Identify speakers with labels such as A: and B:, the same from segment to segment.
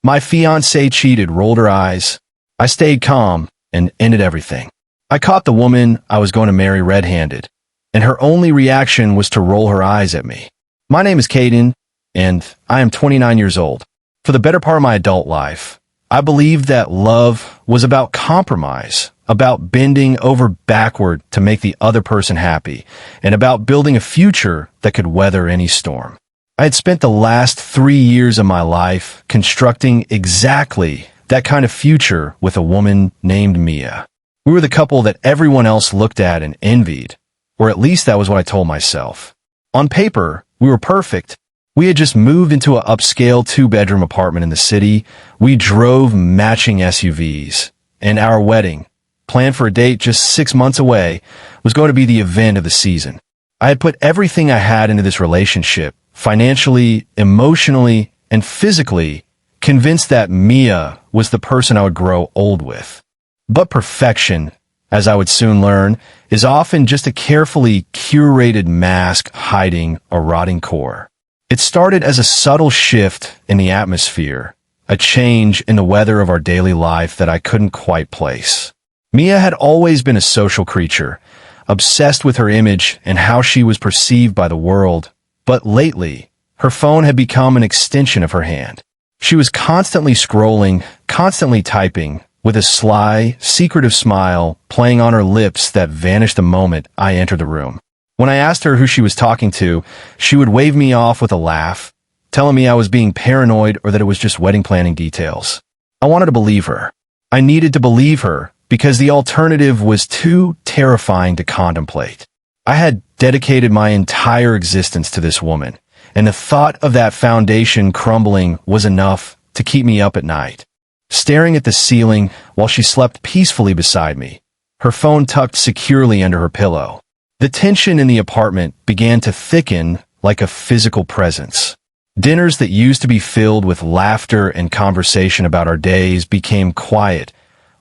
A: My fiancée cheated, rolled her eyes. I stayed calm and ended everything. I caught the woman I was going to marry red-handed, and her only reaction was to roll her eyes at me. My name is Caden, and I am 29 years old. For the better part of my adult life, I believed that love was about compromise, about bending over backward to make the other person happy, and about building a future that could weather any storm. I had spent the last 3 years of my life constructing exactly that kind of future with a woman named Mia. We were the couple that everyone else looked at and envied, or at least that was what I told myself. On paper, we were perfect. We had just moved into an upscale 2-bedroom apartment in the city. We drove matching SUVs, and our wedding, planned for a date just 6 months away, was going to be the event of the season. I had put everything I had into this relationship, financially, emotionally, and physically, convinced that Mia was the person I would grow old with. But perfection, as I would soon learn, is often just a carefully curated mask hiding a rotting core. It started as a subtle shift in the atmosphere, a change in the weather of our daily life that I couldn't quite place. Mia had always been a social creature, obsessed with her image and how she was perceived by the world, but lately, her phone had become an extension of her hand. She was constantly scrolling, constantly typing, with a sly, secretive smile playing on her lips that vanished the moment I entered the room. When I asked her who she was talking to, she would wave me off with a laugh, telling me I was being paranoid or that it was just wedding planning details. I wanted to believe her. I needed to believe her because the alternative was too terrifying to contemplate. I had dedicated my entire existence to this woman, and the thought of that foundation crumbling was enough to keep me up at night. Staring at the ceiling while she slept peacefully beside me, her phone tucked securely under her pillow. The tension in the apartment began to thicken like a physical presence. Dinners that used to be filled with laughter and conversation about our days became quiet.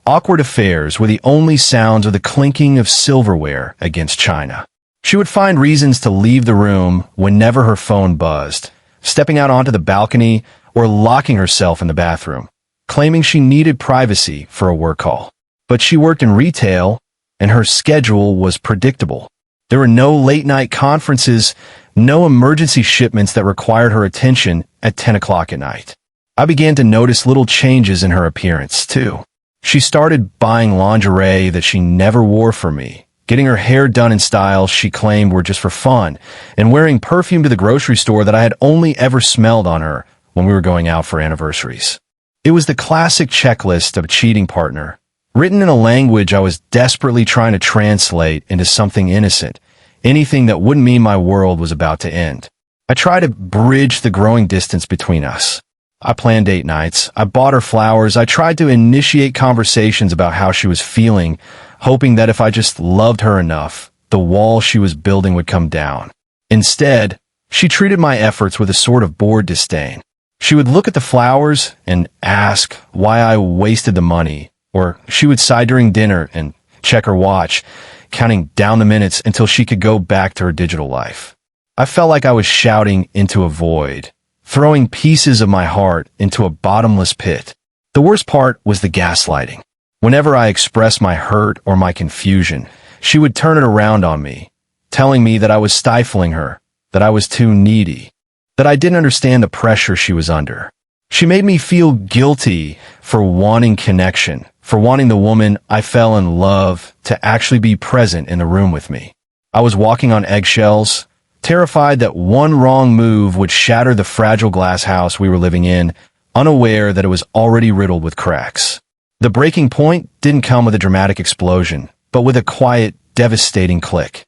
A: Awkward affairs were the only sounds of the clinking of silverware against china. She would find reasons to leave the room whenever her phone buzzed, stepping out onto the balcony or locking herself in the bathroom, claiming she needed privacy for a work call. But she worked in retail, and her schedule was predictable. There were no late-night conferences, no emergency shipments that required her attention at 10 o'clock at night. I began to notice little changes in her appearance, too. She started buying lingerie that she never wore for me, getting her hair done in styles she claimed were just for fun, and wearing perfume to the grocery store that I had only ever smelled on her when we were going out for anniversaries. It was the classic checklist of a cheating partner, written in a language I was desperately trying to translate into something innocent, anything that wouldn't mean my world was about to end. I tried to bridge the growing distance between us. I planned date nights. I bought her flowers. I tried to initiate conversations about how she was feeling, hoping that if I just loved her enough, the wall she was building would come down. Instead, she treated my efforts with a sort of bored disdain. She would look at the flowers and ask why I wasted the money, or she would sigh during dinner and check her watch, counting down the minutes until she could go back to her digital life. I felt like I was shouting into a void, throwing pieces of my heart into a bottomless pit. The worst part was the gaslighting. Whenever I expressed my hurt or my confusion, she would turn it around on me, telling me that I was stifling her, that I was too needy, that I didn't understand the pressure she was under. She made me feel guilty for wanting connection, for wanting the woman I fell in love to actually be present in the room with me. I was walking on eggshells, terrified that one wrong move would shatter the fragile glass house we were living in, unaware that it was already riddled with cracks. The breaking point didn't come with a dramatic explosion, but with a quiet, devastating click.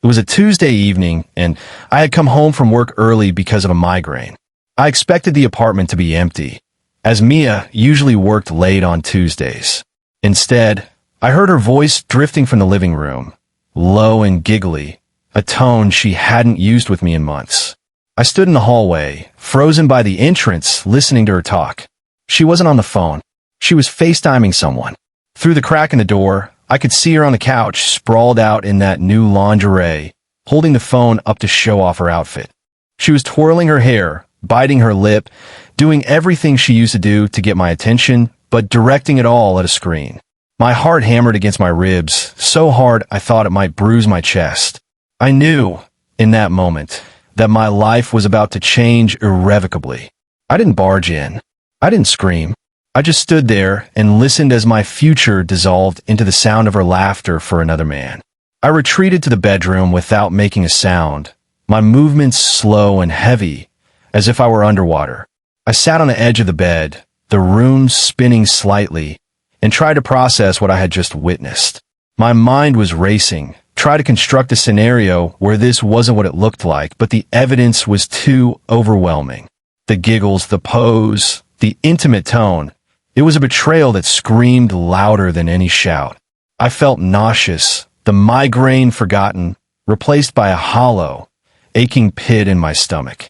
A: It was a Tuesday evening, and I had come home from work early because of a migraine. I expected the apartment to be empty, as Mia usually worked late on Tuesdays. Instead, I heard her voice drifting from the living room, low and giggly, a tone she hadn't used with me in months. I stood in the hallway, frozen by the entrance, listening to her talk. She wasn't on the phone. She was FaceTiming someone. Through the crack in the door, I could see her on the couch, sprawled out in that new lingerie, holding the phone up to show off her outfit. She was twirling her hair, biting her lip, doing everything she used to do to get my attention, but directing it all at a screen. My heart hammered against my ribs, so hard I thought it might bruise my chest. I knew, in that moment, that my life was about to change irrevocably. I didn't barge in. I didn't scream. I just stood there and listened as my future dissolved into the sound of her laughter for another man. I retreated to the bedroom without making a sound, my movements slow and heavy, as if I were underwater. I sat on the edge of the bed, the room spinning slightly, and tried to process what I had just witnessed. My mind was racing, tried to construct a scenario where this wasn't what it looked like, but the evidence was too overwhelming. The giggles, the pose, the intimate tone. It was a betrayal that screamed louder than any shout. I felt nauseous, the migraine forgotten, replaced by a hollow, aching pit in my stomach.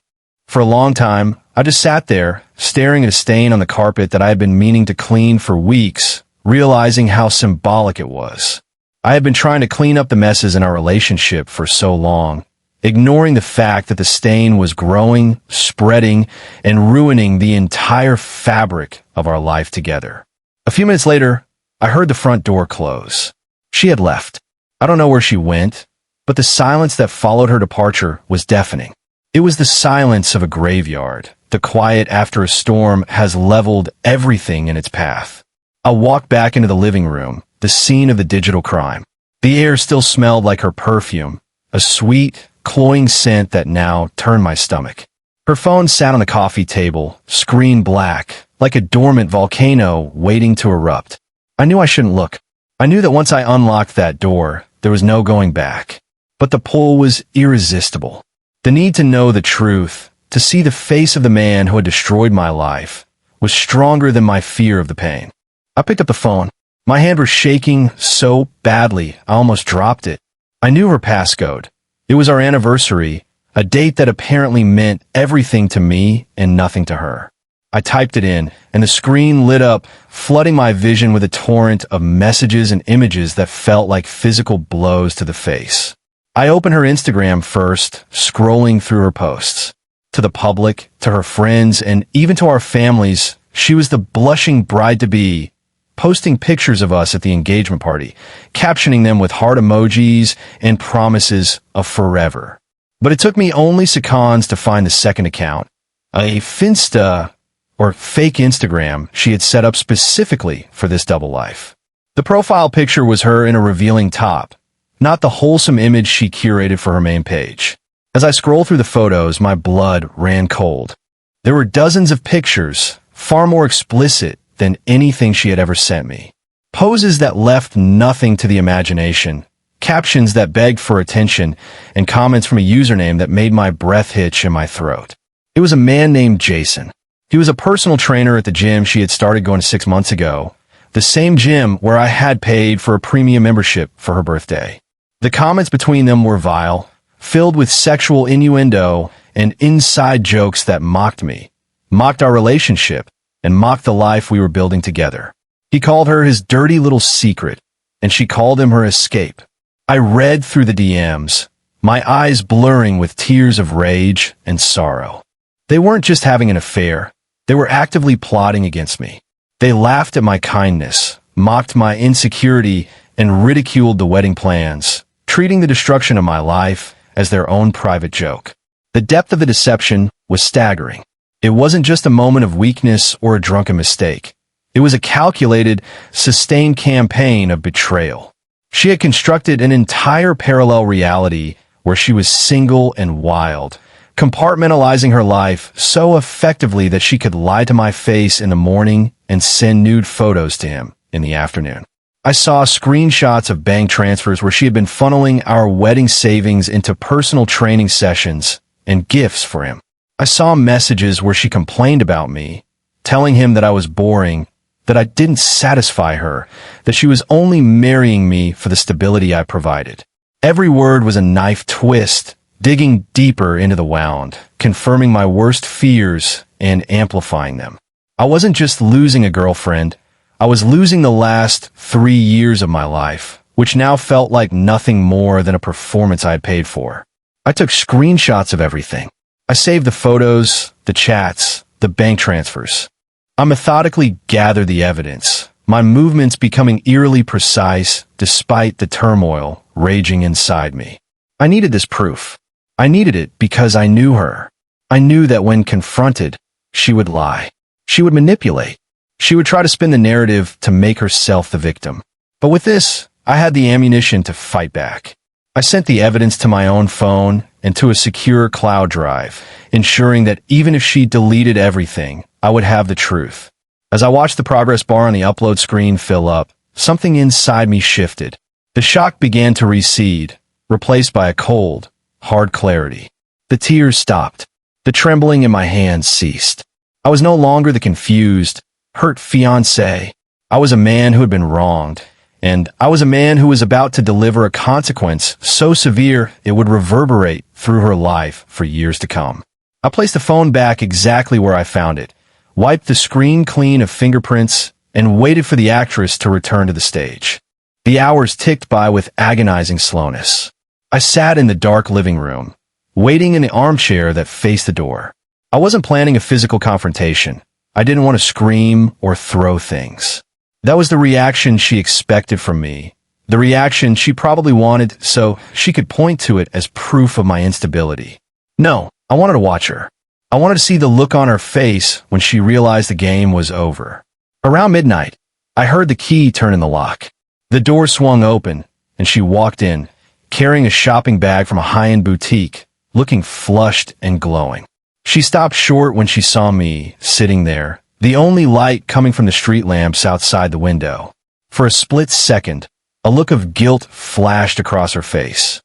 A: For a long time, I just sat there, staring at a stain on the carpet that I had been meaning to clean for weeks, realizing how symbolic it was. I had been trying to clean up the messes in our relationship for so long, ignoring the fact that the stain was growing, spreading, and ruining the entire fabric of our life together. A few minutes later, I heard the front door close. She had left. I don't know where she went, but the silence that followed her departure was deafening. It was the silence of a graveyard. The quiet after a storm has leveled everything in its path. I walked back into the living room, the scene of the digital crime. The air still smelled like her perfume, a sweet, cloying scent that now turned my stomach. Her phone sat on the coffee table, screen black, like a dormant volcano waiting to erupt. I knew I shouldn't look. I knew that once I unlocked that door, there was no going back. But the pull was irresistible. The need to know the truth, to see the face of the man who had destroyed my life, was stronger than my fear of the pain. I picked up the phone. My hand was shaking so badly, I almost dropped it. I knew her passcode. It was our anniversary, a date that apparently meant everything to me and nothing to her. I typed it in, and the screen lit up, flooding my vision with a torrent of messages and images that felt like physical blows to the face. I opened her Instagram first, scrolling through her posts. To the public, to her friends, and even to our families, she was the blushing bride-to-be, posting pictures of us at the engagement party, captioning them with heart emojis and promises of forever. But it took me only seconds to find the second account, a Finsta, or fake Instagram, she had set up specifically for this double life. The profile picture was her in a revealing top, not the wholesome image she curated for her main page. As I scrolled through the photos, my blood ran cold. There were dozens of pictures, far more explicit than anything she had ever sent me. Poses that left nothing to the imagination, captions that begged for attention, and comments from a username that made my breath hitch in my throat. It was a man named Jason. He was a personal trainer at the gym she had started going to 6 months ago, the same gym where I had paid for a premium membership for her birthday. The comments between them were vile, filled with sexual innuendo and inside jokes that mocked me, mocked our relationship, and mocked the life we were building together. He called her his dirty little secret, and she called him her escape. I read through the DMs, my eyes blurring with tears of rage and sorrow. They weren't just having an affair. They were actively plotting against me. They laughed at my kindness, mocked my insecurity, and ridiculed the wedding plans, treating the destruction of my life as their own private joke. The depth of the deception was staggering. It wasn't just a moment of weakness or a drunken mistake. It was a calculated, sustained campaign of betrayal. She had constructed an entire parallel reality where she was single and wild, compartmentalizing her life so effectively that she could lie to my face in the morning and send nude photos to him in the afternoon. I saw screenshots of bank transfers where she had been funneling our wedding savings into personal training sessions and gifts for him. I saw messages where she complained about me, telling him that I was boring, that I didn't satisfy her, that she was only marrying me for the stability I provided. Every word was a knife twist, digging deeper into the wound, confirming my worst fears and amplifying them. I wasn't just losing a girlfriend, I was losing the last 3 years of my life, which now felt like nothing more than a performance I had paid for. I took screenshots of everything. I saved the photos, the chats, the bank transfers. I methodically gathered the evidence, my movements becoming eerily precise despite the turmoil raging inside me. I needed this proof. I needed it because I knew her. I knew that when confronted, she would lie. She would manipulate. She would try to spin the narrative to make herself the victim. But with this, I had the ammunition to fight back. I sent the evidence to my own phone and to a secure cloud drive, ensuring that even if she deleted everything, I would have the truth. As I watched the progress bar on the upload screen fill up, something inside me shifted. The shock began to recede, replaced by a cold, hard clarity. The tears stopped. The trembling in my hands ceased. I was no longer the confused, hurt fiancé. I was a man who had been wronged, and I was a man who was about to deliver a consequence so severe it would reverberate through her life for years to come. I placed the phone back exactly where I found it, wiped the screen clean of fingerprints, and waited for the actress to return to the stage. The hours ticked by with agonizing slowness. I sat in the dark living room, waiting in the armchair that faced the door. I wasn't planning a physical confrontation. I didn't want to scream or throw things. That was the reaction she expected from me, the reaction she probably wanted so she could point to it as proof of my instability. No, I wanted to watch her. I wanted to see the look on her face when she realized the game was over. Around midnight, I heard the key turn in the lock. The door swung open, and she walked in, carrying a shopping bag from a high-end boutique, looking flushed and glowing. She stopped short when she saw me, sitting there, the only light coming from the street lamps outside the window. For a split second, a look of guilt flashed across her face.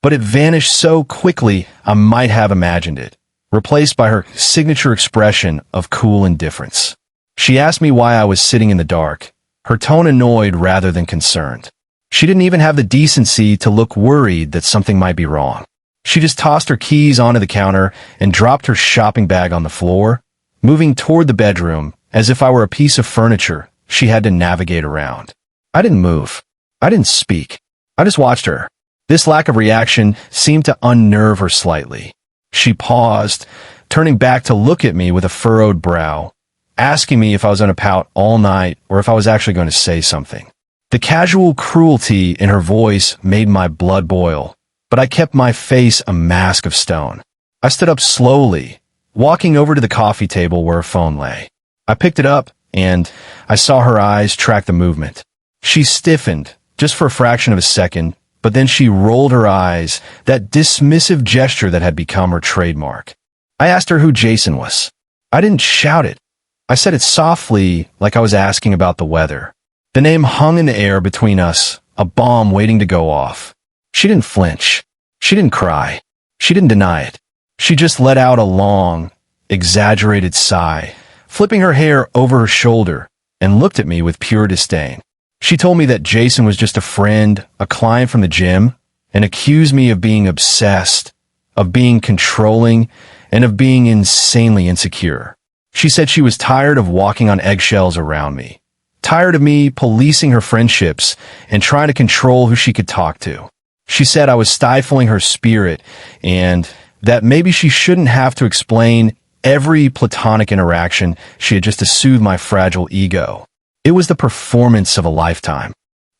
A: But it vanished so quickly I might have imagined it, replaced by her signature expression of cool indifference. She asked me why I was sitting in the dark, her tone annoyed rather than concerned. She didn't even have the decency to look worried that something might be wrong. She just tossed her keys onto the counter and dropped her shopping bag on the floor, moving toward the bedroom as if I were a piece of furniture she had to navigate around. I didn't move. I didn't speak. I just watched her. This lack of reaction seemed to unnerve her slightly. She paused, turning back to look at me with a furrowed brow, asking me if I was going to pout all night or if I was actually going to say something. The casual cruelty in her voice made my blood boil, but I kept my face a mask of stone. I stood up slowly, walking over to the coffee table where her phone lay. I picked it up, and I saw her eyes track the movement. She stiffened, just for a fraction of a second, but then she rolled her eyes, that dismissive gesture that had become her trademark. I asked her who Jason was. I didn't shout it. I said it softly, like I was asking about the weather. The name hung in the air between us, a bomb waiting to go off. She didn't flinch. She didn't cry. She didn't deny it. She just let out a long, exaggerated sigh, flipping her hair over her shoulder, and looked at me with pure disdain. She told me that Jason was just a friend, a client from the gym, and accused me of being obsessed, of being controlling, and of being insanely insecure. She said she was tired of walking on eggshells around me, tired of me policing her friendships and trying to control who she could talk to. She said I was stifling her spirit and that maybe she shouldn't have to explain every platonic interaction she had just to soothe my fragile ego. It was the performance of a lifetime.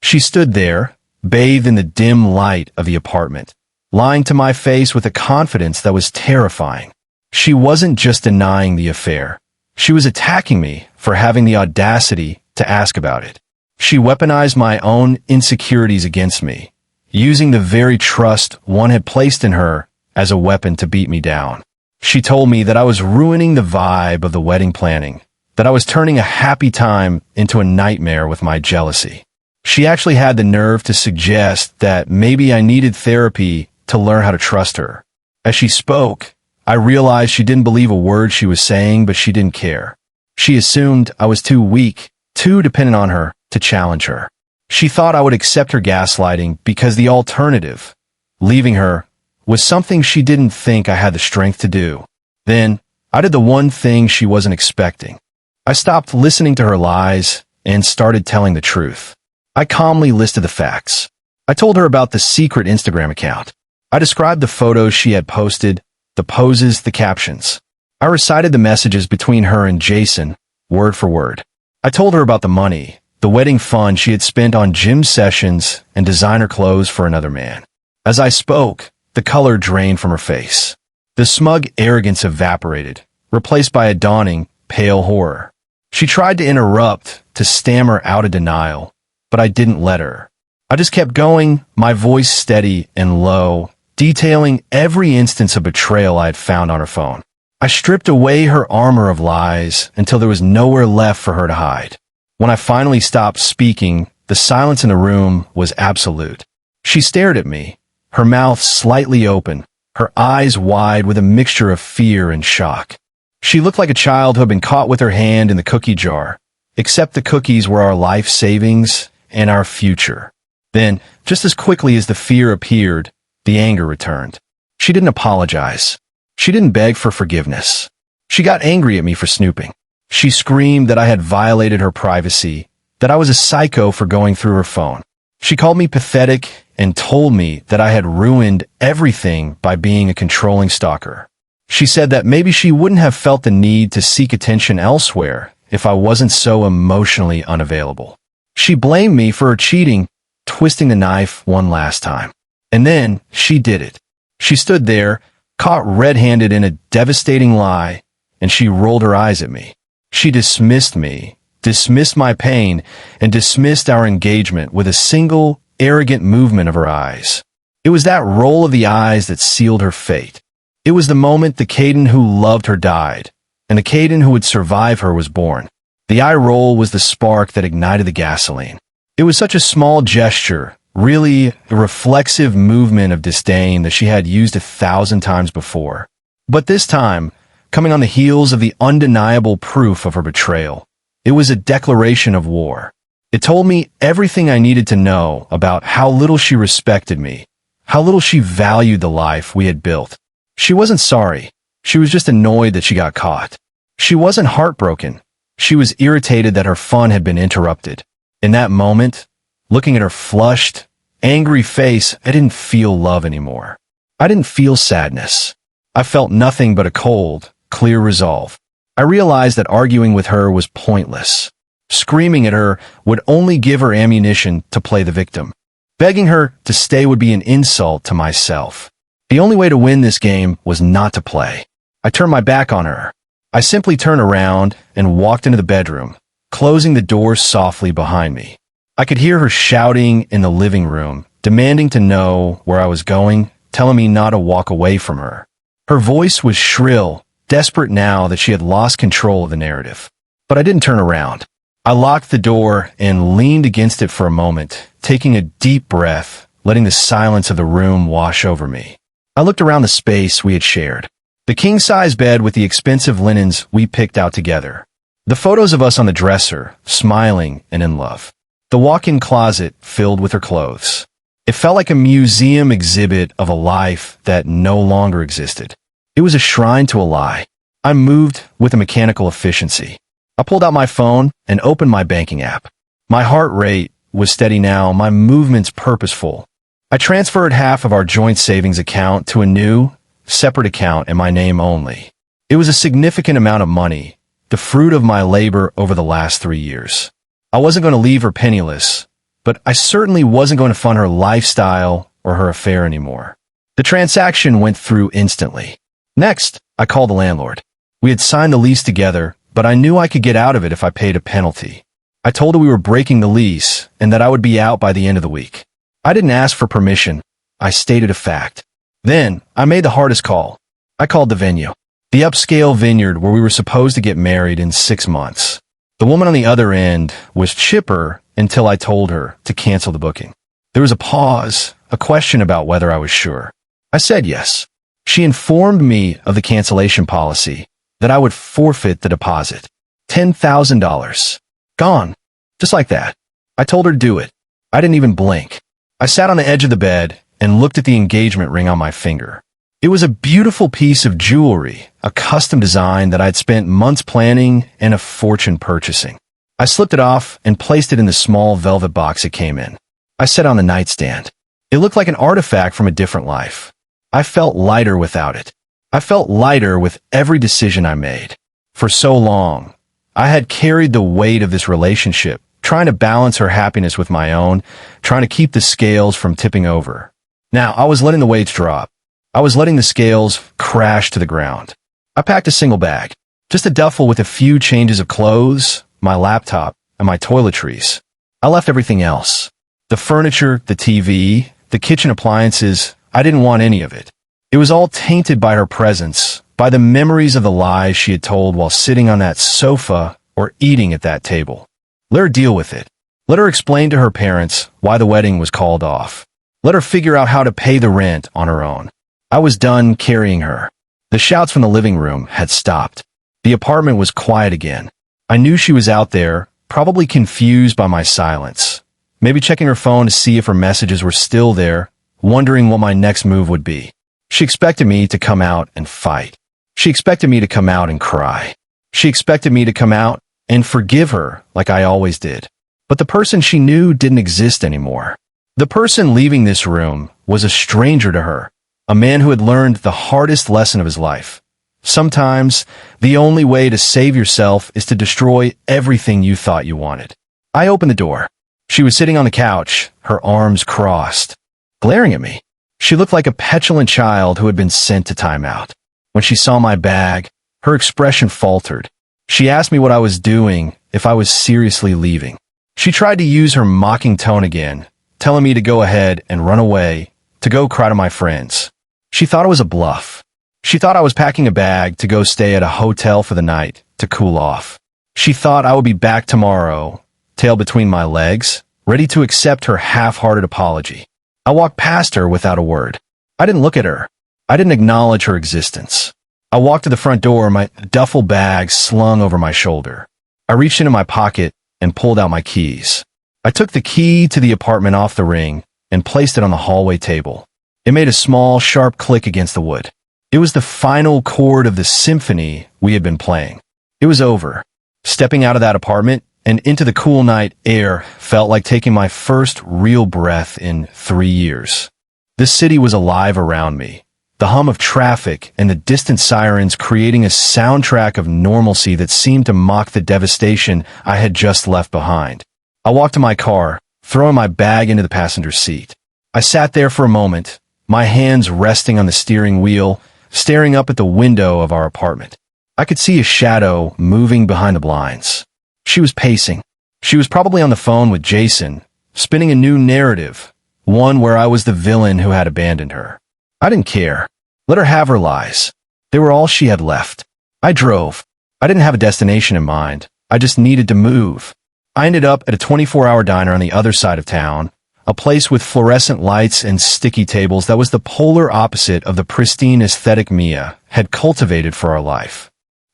A: She stood there, bathed in the dim light of the apartment, lying to my face with a confidence that was terrifying. She wasn't just denying the affair. She was attacking me for having the audacity to ask about it. She weaponized my own insecurities against me, using the very trust one had placed in her as a weapon to beat me down. She told me that I was ruining the vibe of the wedding planning, that I was turning a happy time into a nightmare with my jealousy. She actually had the nerve to suggest that maybe I needed therapy to learn how to trust her. As she spoke, I realized she didn't believe a word she was saying, but she didn't care. She assumed I was too weak, too dependent on her to challenge her. She thought I would accept her gaslighting because the alternative, leaving her, was something she didn't think I had the strength to do. Then, I did the one thing she wasn't expecting. I stopped listening to her lies and started telling the truth. I calmly listed the facts. I told her about the secret Instagram account. I described the photos she had posted, the poses, the captions. I I recited the messages between her and Jason, word for word. I told her about the money, the wedding fund she had spent on gym sessions and designer clothes for another man. As I spoke, the color drained from her face. The smug arrogance evaporated, replaced by a dawning, pale horror. She tried to interrupt, to stammer out a denial, but I didn't let her. I just kept going, my voice steady and low, detailing every instance of betrayal I had found on her phone. I stripped away her armor of lies until there was nowhere left for her to hide. When I finally stopped speaking, the silence in the room was absolute. She stared at me, her mouth slightly open, her eyes wide with a mixture of fear and shock. She looked like a child who had been caught with her hand in the cookie jar, except the cookies were our life savings and our future. Then, just as quickly as the fear appeared, the anger returned. She didn't apologize. She didn't beg for forgiveness. She got angry at me for snooping. She screamed that I had violated her privacy, that I was a psycho for going through her phone. She called me pathetic and told me that I had ruined everything by being a controlling stalker. She said that maybe she wouldn't have felt the need to seek attention elsewhere if I wasn't so emotionally unavailable. She blamed me for her cheating, twisting the knife one last time. And then she did it. She stood there, caught red-handed in a devastating lie, and she rolled her eyes at me. She dismissed me, dismissed my pain, and dismissed our engagement with a single, arrogant movement of her eyes. It was that roll of the eyes that sealed her fate. It was the moment the Caden who loved her died, and the Caden who would survive her was born. The eye roll was the spark that ignited the gasoline. It was such a small gesture, really a reflexive movement of disdain that she had used 1,000 times before. But this time, coming on the heels of the undeniable proof of her betrayal, it was a declaration of war. It told me everything I needed to know about how little she respected me, how little she valued the life we had built. She wasn't sorry. She was just annoyed that she got caught. She wasn't heartbroken. She was irritated that her fun had been interrupted. In that moment, looking at her flushed, angry face, I didn't feel love anymore. I didn't feel sadness. I felt nothing but a cold, clear resolve. I realized that arguing with her was pointless. Screaming at her would only give her ammunition to play the victim. Begging her to stay would be an insult to myself. The only way to win this game was not to play. I turned my back on her. I simply turned around and walked into the bedroom, closing the door softly behind me. I could hear her shouting in the living room, demanding to know where I was going, telling me not to walk away from her. Her voice was shrill, desperate now that she had lost control of the narrative. But I didn't turn around. I locked the door and leaned against it for a moment, taking a deep breath, letting the silence of the room wash over me. I looked around the space we had shared. The king-size bed with the expensive linens we picked out together. The photos of us on the dresser, smiling and in love. The walk-in closet filled with her clothes. It felt like a museum exhibit of a life that no longer existed. It was a shrine to a lie. I moved with a mechanical efficiency. I pulled out my phone and opened my banking app. My heart rate was steady now, my movements purposeful. I transferred half of our joint savings account to a new, separate account in my name only. It was a significant amount of money, the fruit of my labor over the last 3 years. I wasn't going to leave her penniless, but I certainly wasn't going to fund her lifestyle or her affair anymore. The transaction went through instantly. Next, I called the landlord. We had signed the lease together, but I knew I could get out of it if I paid a penalty. I told her we were breaking the lease and that I would be out by the end of the week. I didn't ask for permission. I stated a fact. Then, I made the hardest call. I called the venue. The upscale vineyard where we were supposed to get married in 6 months. The woman on the other end was chipper until I told her to cancel the booking. There was a pause, a question about whether I was sure. I said yes. She informed me of the cancellation policy, that I would forfeit the deposit. $10,000. Gone. Just like that. I told her to do it. I didn't even blink. I sat on the edge of the bed and looked at the engagement ring on my finger. It was a beautiful piece of jewelry, a custom design that I'd spent months planning and a fortune purchasing. I slipped it off and placed it in the small velvet box it came in. I set it on the nightstand. It looked like an artifact from a different life. I felt lighter without it. I felt lighter with every decision I made. For so long, I had carried the weight of this relationship, trying to balance her happiness with my own, trying to keep the scales from tipping over. Now, I was letting the weights drop. I was letting the scales crash to the ground. I packed a single bag, just a duffel with a few changes of clothes, my laptop, and my toiletries. I left everything else. The furniture, the TV, the kitchen appliances, I didn't want any of it. It was all tainted by her presence, by the memories of the lies she had told while sitting on that sofa or eating at that table. Let her deal with it. Let her explain to her parents why the wedding was called off. Let her figure out how to pay the rent on her own. I was done carrying her. The shouts from the living room had stopped. The apartment was quiet again. I knew she was out there, probably confused by my silence. Maybe checking her phone to see if her messages were still there, wondering what my next move would be. She expected me to come out and fight. She expected me to come out and cry. She expected me to come out and forgive her like I always did. But the person she knew didn't exist anymore. The person leaving this room was a stranger to her, a man who had learned the hardest lesson of his life. Sometimes, the only way to save yourself is to destroy everything you thought you wanted. I opened the door. She was sitting on the couch, her arms crossed, glaring at me. She looked like a petulant child who had been sent to timeout. When she saw my bag, her expression faltered. She asked me what I was doing, if I was seriously leaving. She tried to use her mocking tone again, telling me to go ahead and run away, to go cry to my friends. She thought it was a bluff. She thought I was packing a bag to go stay at a hotel for the night, to cool off. She thought I would be back tomorrow, tail between my legs, ready to accept her half-hearted apology. I walked past her without a word. I didn't look at her. I didn't acknowledge her existence. I walked to the front door, my duffel bag slung over my shoulder. I reached into my pocket and pulled out my keys. I took the key to the apartment off the ring and placed it on the hallway table. It made a small, sharp click against the wood. It was the final chord of the symphony we had been playing. It was over. Stepping out of that apartment and into the cool night air felt like taking my first real breath in 3 years. The city was alive around me, the hum of traffic and the distant sirens creating a soundtrack of normalcy that seemed to mock the devastation I had just left behind. I walked to my car, throwing my bag into the passenger seat. I sat there for a moment, my hands resting on the steering wheel, staring up at the window of our apartment. I could see a shadow moving behind the blinds. She was pacing. She was probably on the phone with Jason, spinning a new narrative, one where I was the villain who had abandoned her. I didn't care. Let her have her lies. They were all she had left. I drove. I didn't have a destination in mind. I just needed to move. I ended up at a 24-hour diner on the other side of town, a place with fluorescent lights and sticky tables that was the polar opposite of the pristine aesthetic Mia had cultivated for our life.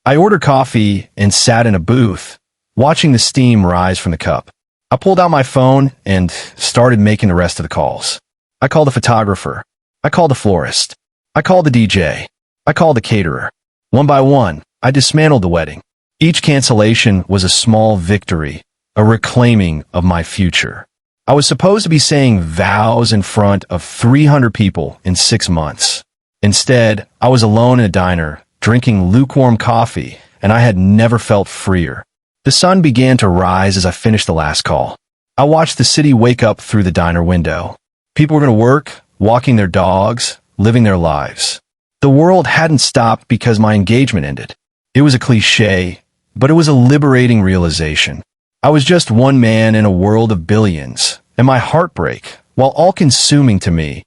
A: I ordered coffee and sat in a booth, watching the steam rise from the cup. I pulled out my phone and started making the rest of the calls. I called the photographer. I called the florist. I called the DJ. I called the caterer. One by one, I dismantled the wedding. Each cancellation was a small victory, a reclaiming of my future. I was supposed to be saying vows in front of 300 people in 6 months. Instead, I was alone in a diner, drinking lukewarm coffee, and I had never felt freer. The sun began to rise as I finished the last call. I watched the city wake up through the diner window. People were going to work, walking their dogs, living their lives. The world hadn't stopped because my engagement ended. It was a cliché, but it was a liberating realization. I was just one man in a world of billions, and my heartbreak, while all-consuming to me,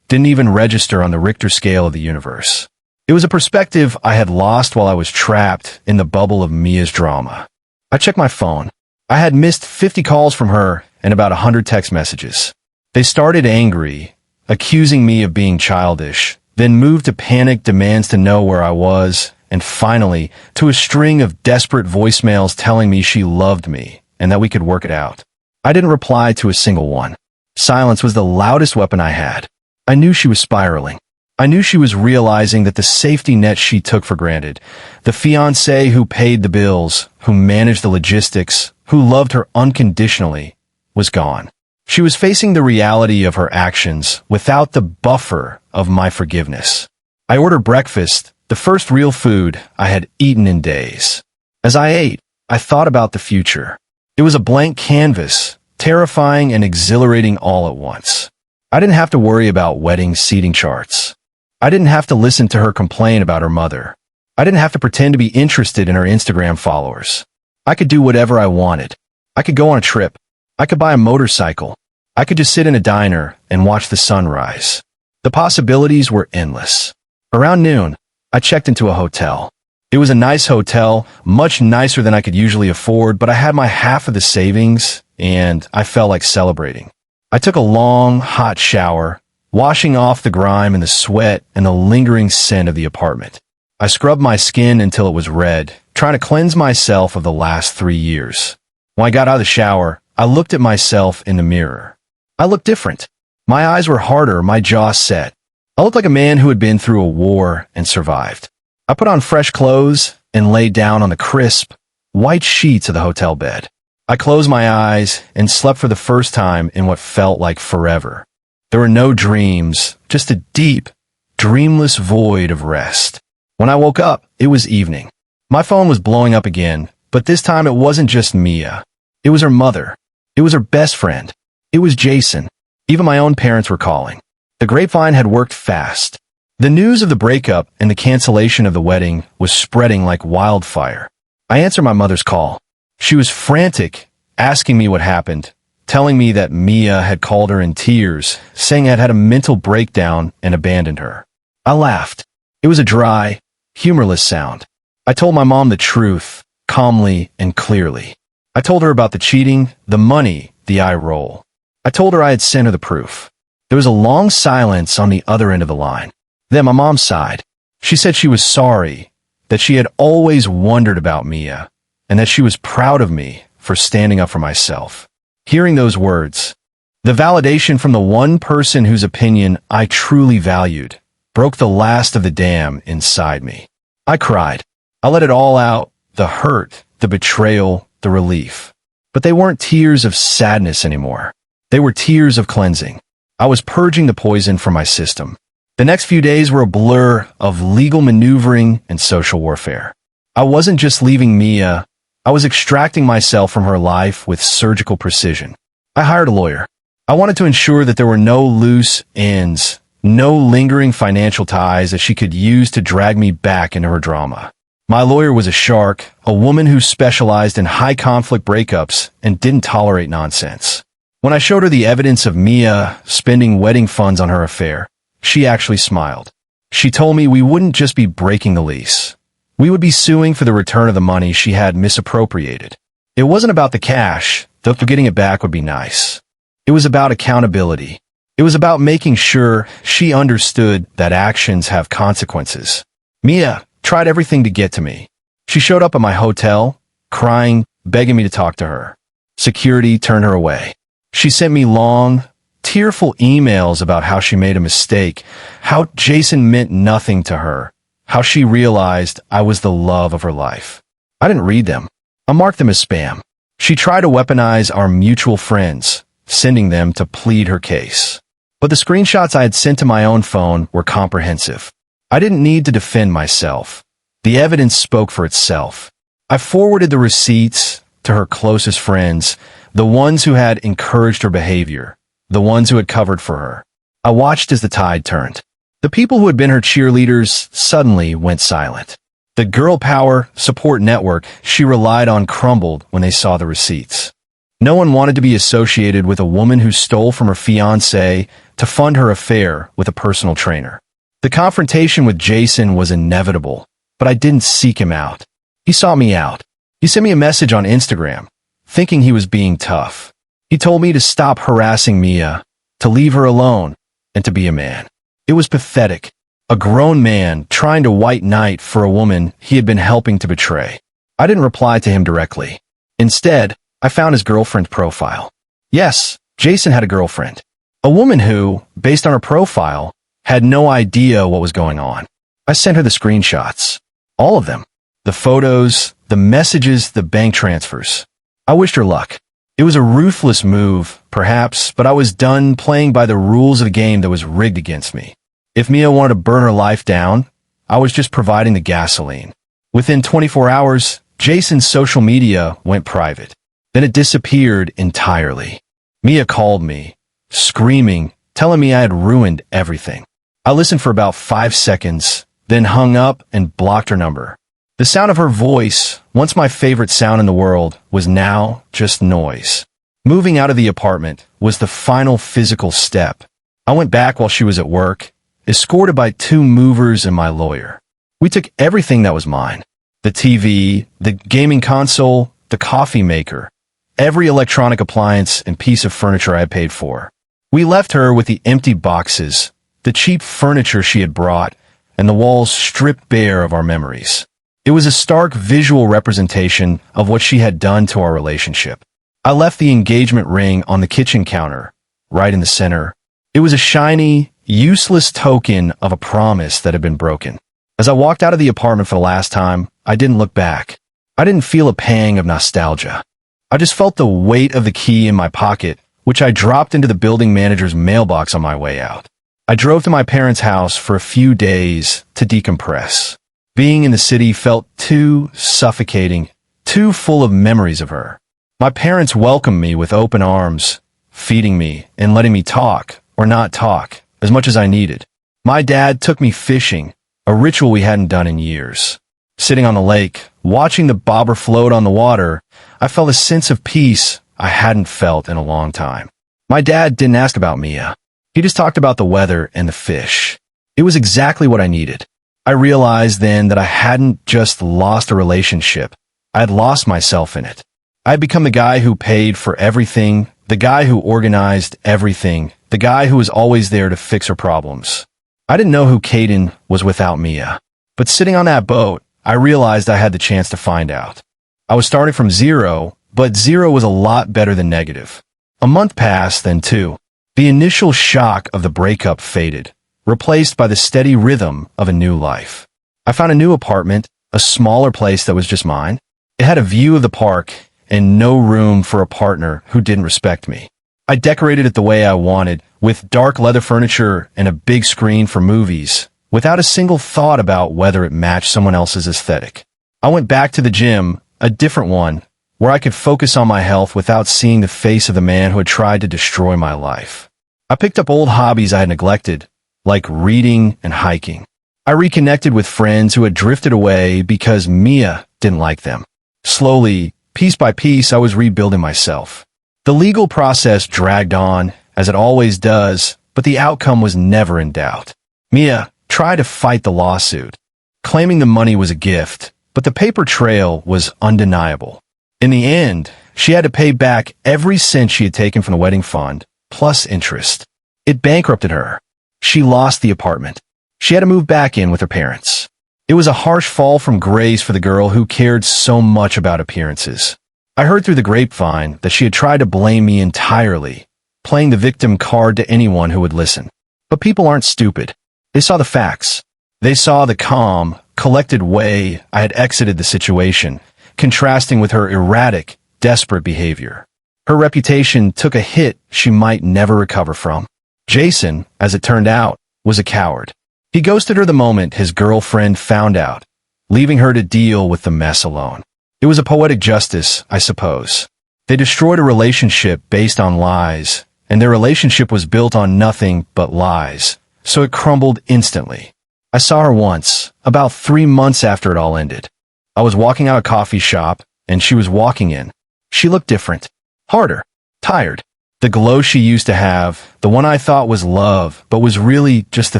A: didn't even register on the Richter scale of the universe. It was a perspective I had lost while I was trapped in the bubble of Mia's drama. I checked my phone. I had missed 50 calls from her and about 100 text messages. They started angry, accusing me of being childish, then moved to panicked demands to know where I was, and finally, to a string of desperate voicemails telling me she loved me and that we could work it out. I didn't reply to a single one. Silence was the loudest weapon I had. I knew she was spiraling. I knew she was realizing that the safety net she took for granted, the fiancé who paid the bills, who managed the logistics, who loved her unconditionally, was gone. She was facing the reality of her actions without the buffer of my forgiveness. I ordered breakfast, the first real food I had eaten in days. As I ate, I thought about the future. It was a blank canvas, terrifying and exhilarating all at once. I didn't have to worry about wedding seating charts. I didn't have to listen to her complain about her mother. I didn't have to pretend to be interested in her Instagram followers. I could do whatever I wanted. I could go on a trip. I could buy a motorcycle. I could just sit in a diner and watch the sunrise. The possibilities were endless. Around noon, I checked into a hotel. It was a nice hotel, much nicer than I could usually afford, but I had my half of the savings, and I felt like celebrating. I took a long, hot shower, washing off the grime and the sweat and the lingering scent of the apartment. I scrubbed my skin until it was red, trying to cleanse myself of the last 3 years. When I got out of the shower, I looked at myself in the mirror. I looked different. My eyes were harder, my jaw set. I looked like a man who had been through a war and survived. I put on fresh clothes and lay down on the crisp, white sheets of the hotel bed. I closed my eyes and slept for the first time in what felt like forever. There were no dreams, just a deep, dreamless void of rest. When I woke up, it was evening. My phone was blowing up again, but this time it wasn't just Mia. It was her mother. It was her best friend. It was Jason. Even my own parents were calling. The grapevine had worked fast. The news of the breakup and the cancellation of the wedding was spreading like wildfire. I answered my mother's call. She was frantic, asking me what happened, telling me that Mia had called her in tears, saying I'd had a mental breakdown and abandoned her. I laughed. It was a dry, humorless sound. I told my mom the truth, calmly and clearly. I told her about the cheating, the money, the eye roll. I told her I had sent her the proof. There was a long silence on the other end of the line. Then my mom sighed. She said she was sorry, that she had always wondered about Mia, and that she was proud of me for standing up for myself. Hearing those words, the validation from the one person whose opinion I truly valued, broke the last of the dam inside me. I cried. I let it all out, the hurt, the betrayal, the relief. But they weren't tears of sadness anymore. They were tears of cleansing. I was purging the poison from my system. The next few days were a blur of legal maneuvering and social warfare. I wasn't just leaving Mia, I was extracting myself from her life with surgical precision. I hired a lawyer. I wanted to ensure that there were no loose ends, no lingering financial ties that she could use to drag me back into her drama. My lawyer was a shark, a woman who specialized in high-conflict breakups and didn't tolerate nonsense. When I showed her the evidence of Mia spending wedding funds on her affair, she actually smiled. She told me we wouldn't just be breaking the lease. We would be suing for the return of the money she had misappropriated. It wasn't about the cash, though getting it back would be nice. It was about accountability. It was about making sure she understood that actions have consequences. Mia tried everything to get to me. She showed up at my hotel, crying, begging me to talk to her. Security turned her away. She sent me long, tearful emails about how she made a mistake, how Jason meant nothing to her, how she realized I was the love of her life. I didn't read them. I marked them as spam. She tried to weaponize our mutual friends, sending them to plead her case. But the screenshots I had sent to my own phone were comprehensive. I didn't need to defend myself. The evidence spoke for itself. I forwarded the receipts to her closest friends, the ones who had encouraged her behavior, the ones who had covered for her. I watched as the tide turned. The people who had been her cheerleaders suddenly went silent. The girl power support network she relied on crumbled when they saw the receipts. No one wanted to be associated with a woman who stole from her fiancé to fund her affair with a personal trainer. The confrontation with Jason was inevitable, but I didn't seek him out. He sought me out. He sent me a message on Instagram, thinking he was being tough. He told me to stop harassing Mia, to leave her alone, and to be a man. It was pathetic. A grown man trying to white knight for a woman he had been helping to betray. I didn't reply to him directly. Instead, I found his girlfriend profile. Yes, Jason had a girlfriend. A woman who, based on her profile, had no idea what was going on. I sent her the screenshots. All of them. The photos, the messages, the bank transfers. I wished her luck. It was a ruthless move, perhaps, but I was done playing by the rules of the game that was rigged against me. If Mia wanted to burn her life down, I was just providing the gasoline. Within 24 hours, Jason's social media went private. Then it disappeared entirely. Mia called me, screaming, telling me I had ruined everything. I listened for about 5 seconds, then hung up and blocked her number. The sound of her voice, once my favorite sound in the world, was now just noise. Moving out of the apartment was the final physical step. I went back while she was at work, escorted by 2 movers and my lawyer. We took everything that was mine. The TV, the gaming console, the coffee maker, every electronic appliance and piece of furniture I had paid for. We left her with the empty boxes, the cheap furniture she had brought, and the walls stripped bare of our memories. It was a stark visual representation of what she had done to our relationship. I left the engagement ring on the kitchen counter, right in the center. It was a shiny, useless token of a promise that had been broken. As I walked out of the apartment for the last time, I didn't look back. I didn't feel a pang of nostalgia. I just felt the weight of the key in my pocket, which I dropped into the building manager's mailbox on my way out. I drove to my parents' house for a few days to decompress. Being in the city felt too suffocating, too full of memories of her. My parents welcomed me with open arms, feeding me and letting me talk, or not talk, as much as I needed. My dad took me fishing, a ritual we hadn't done in years. Sitting on the lake, watching the bobber float on the water, I felt a sense of peace I hadn't felt in a long time. My dad didn't ask about Mia. He just talked about the weather and the fish. It was exactly what I needed. I realized then that I hadn't just lost a relationship. I had lost myself in it. I had become the guy who paid for everything, the guy who organized everything, the guy who was always there to fix her problems. I didn't know who Caden was without Mia. But sitting on that boat, I realized I had the chance to find out. I was starting from zero, but zero was a lot better than negative. A month passed, then 2. The initial shock of the breakup faded, replaced by the steady rhythm of a new life. I found a new apartment, a smaller place that was just mine. It had a view of the park and no room for a partner who didn't respect me. I decorated it the way I wanted, with dark leather furniture and a big screen for movies, without a single thought about whether it matched someone else's aesthetic. I went back to the gym, a different one, where I could focus on my health without seeing the face of the man who had tried to destroy my life. I picked up old hobbies I had neglected, like reading and hiking. I reconnected with friends who had drifted away because Mia didn't like them. Slowly, piece by piece, I was rebuilding myself. The legal process dragged on, as it always does, but the outcome was never in doubt. Mia tried to fight the lawsuit, claiming the money was a gift, but the paper trail was undeniable. In the end, she had to pay back every cent she had taken from the wedding fund, plus interest. It bankrupted her. She lost the apartment. She had to move back in with her parents. It was a harsh fall from grace for the girl who cared so much about appearances. I heard through the grapevine that she had tried to blame me entirely, playing the victim card to anyone who would listen. But people aren't stupid. They saw the facts. They saw the calm, collected way I had exited the situation, contrasting with her erratic, desperate behavior. Her reputation took a hit she might never recover from. Jason, as it turned out, was a coward. He ghosted her the moment his girlfriend found out, leaving her to deal with the mess alone. It was a poetic justice, I suppose. They destroyed a relationship based on lies, and their relationship was built on nothing but lies, so it crumbled instantly. I saw her once, about 3 months after it all ended. I was walking out a coffee shop, and she was walking in. She looked different, harder, tired. The glow she used to have, the one I thought was love, but was really just the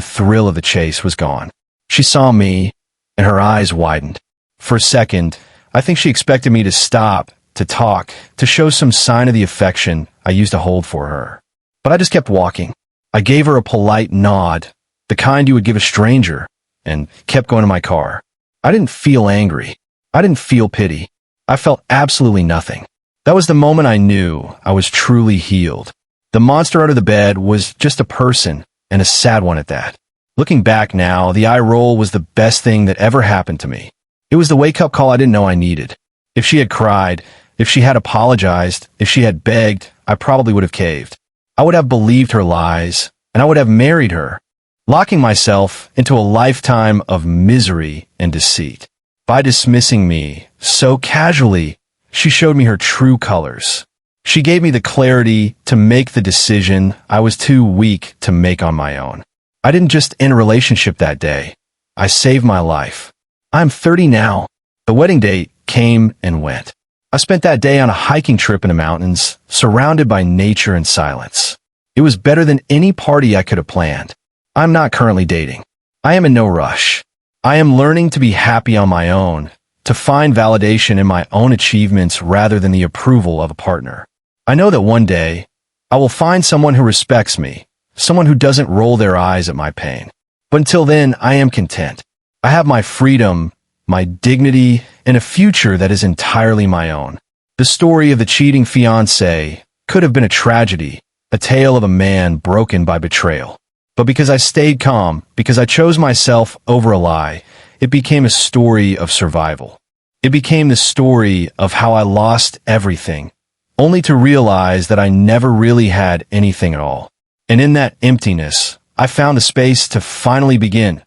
A: thrill of the chase, was gone. She saw me, and her eyes widened. For a second, I think she expected me to stop, to talk, to show some sign of the affection I used to hold for her. But I just kept walking. I gave her a polite nod, the kind you would give a stranger, and kept going to my car. I didn't feel angry. I didn't feel pity. I felt absolutely nothing. That was the moment I knew I was truly healed. The monster under the bed was just a person, and a sad one at that. Looking back now, the eye roll was the best thing that ever happened to me. It was the wake-up call I didn't know I needed. If she had cried, if she had apologized, if she had begged, I probably would have caved. I would have believed her lies, and I would have married her. locking myself into a lifetime of misery and deceit. By dismissing me so casually, she showed me her true colors. She gave me the clarity to make the decision I was too weak to make on my own. I didn't just end a relationship that day. I saved my life. I'm 30 now. The wedding date came and went. I spent that day on a hiking trip in the mountains, surrounded by nature and silence. It was better than any party I could have planned. I'm not currently dating. I am in no rush. I am learning to be happy on my own, to find validation in my own achievements rather than the approval of a partner. I know that one day, I will find someone who respects me, someone who doesn't roll their eyes at my pain. But until then, I am content. I have my freedom, my dignity, and a future that is entirely my own. The story of the cheating fiancé could have been a tragedy, a tale of a man broken by betrayal. But because I stayed calm, because I chose myself over a lie, it became a story of survival. It became the story of how I lost everything, only to realize that I never really had anything at all. And in that emptiness, I found the space to finally begin,